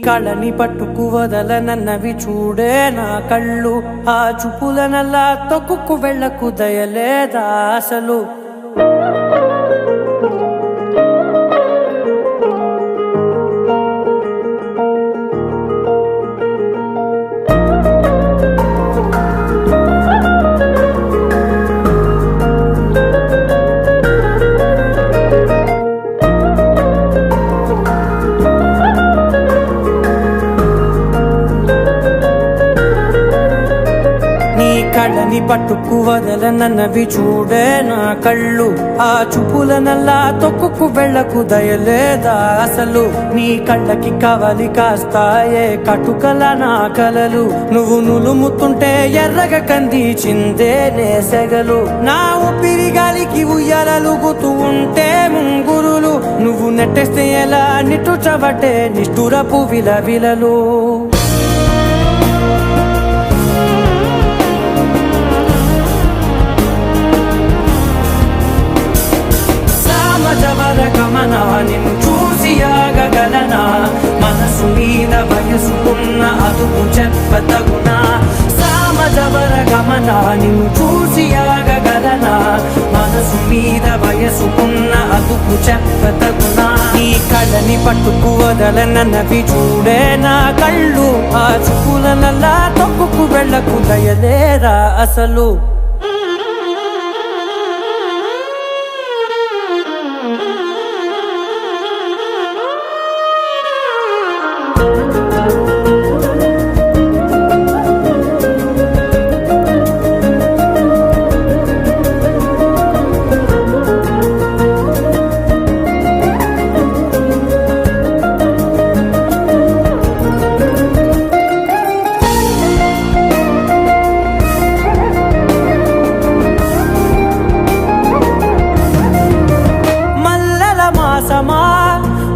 కళని పట్టుకు వదలనన్నవి చూడే నా కళ్ళు, ఆ చూపులనల్లా తొక్కుకు వెళ్ళకు దయలేదా అసలు. కళ్ళని పట్టుకు వదలనన్నవి చూడే నా కళ్ళు, ఆ చూపులనల్లా తొక్కుకు వెళ్ళకు దయలేదా అసలు. నీ కళ్ళకి కవలి కాస్తాయే కటుకల నా కలలు, నువ్వు నులుముతుంటే ఎర్రగ కందిచిందే నేసెగలు. నా ఊపిరి గాలికి ఉయ్యాలలుగుతూ ఉంటే ముంగురులు, నువ్వు నెట్టేస్తే ఎలా నిట్టుచబట్టే నిష్ఠురపు విలవిలలు. గమనా నిన్ను చూసి ఆగగలనా, మనసు మీద వయసుకున్న అదుపు చెప్పతగునా. సామజవర గమనా నిన్ను చూసి ఆగగలనా, మనసు మీద వయసుకున్న అదుపు చెప్పతగునా. నీ కళ్ళని పట్టుకు వదలనన్నవి చూడే నా కళ్ళు, ఆ చూపులనల్లా తొక్కుకు వెళ్ళకు దయలేరా అసలు.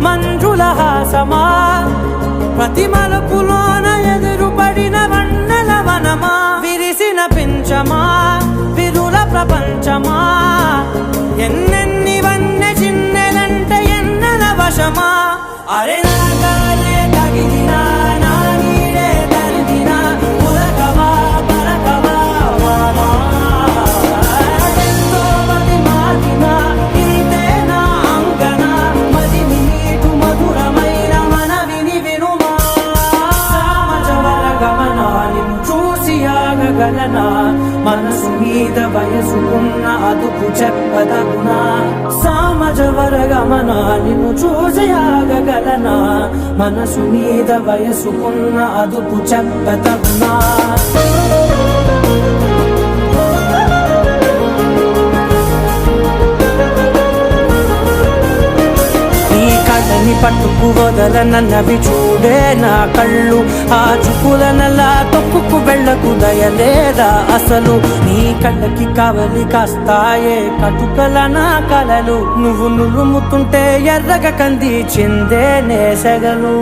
మంజుల హాసమా ప్రతి మలుపులోన ఎదురుపడిన వన్నెల వనమా, విరిసిన పించమా విరుల ప్రపంచమా, ఎన్నెన్ని వన్నె చిన్నెలంటే ఎన్నెల వశమా. అరే నాగాలే తగిలినా నా నీడే తరిగినా, ఉలకవా పలకవా వామా, ఎంతో మది మాటినా ఇంతే నా అంగన, మదిని నీటు మధురమైన మనవిని వినుమా. సామజవర గమనా నిన్ను చూసి ఆగగలనా, మనసు మీద వయసుకున్న అదుపు చెప్పదగునా. సామజవర గమనా నిన్ను చూసి ఆగగలనా, మనసు మీద వయసుకున్న అదుపు చెప్పదగునా. కళ్ళని పట్టుకు వదలనన్నవి చూడే నా కళ్ళు, ఆ చూపులనల్లా తొక్కుకు వెళ్ళకు దయలేదా అసలు. నీ కళ్ళకి కవలి కాస్తాయే కటుకల నా కలలు, నువ్వు నులుముతుంటే ఎర్రగ కందిచిందే నేసెగలు.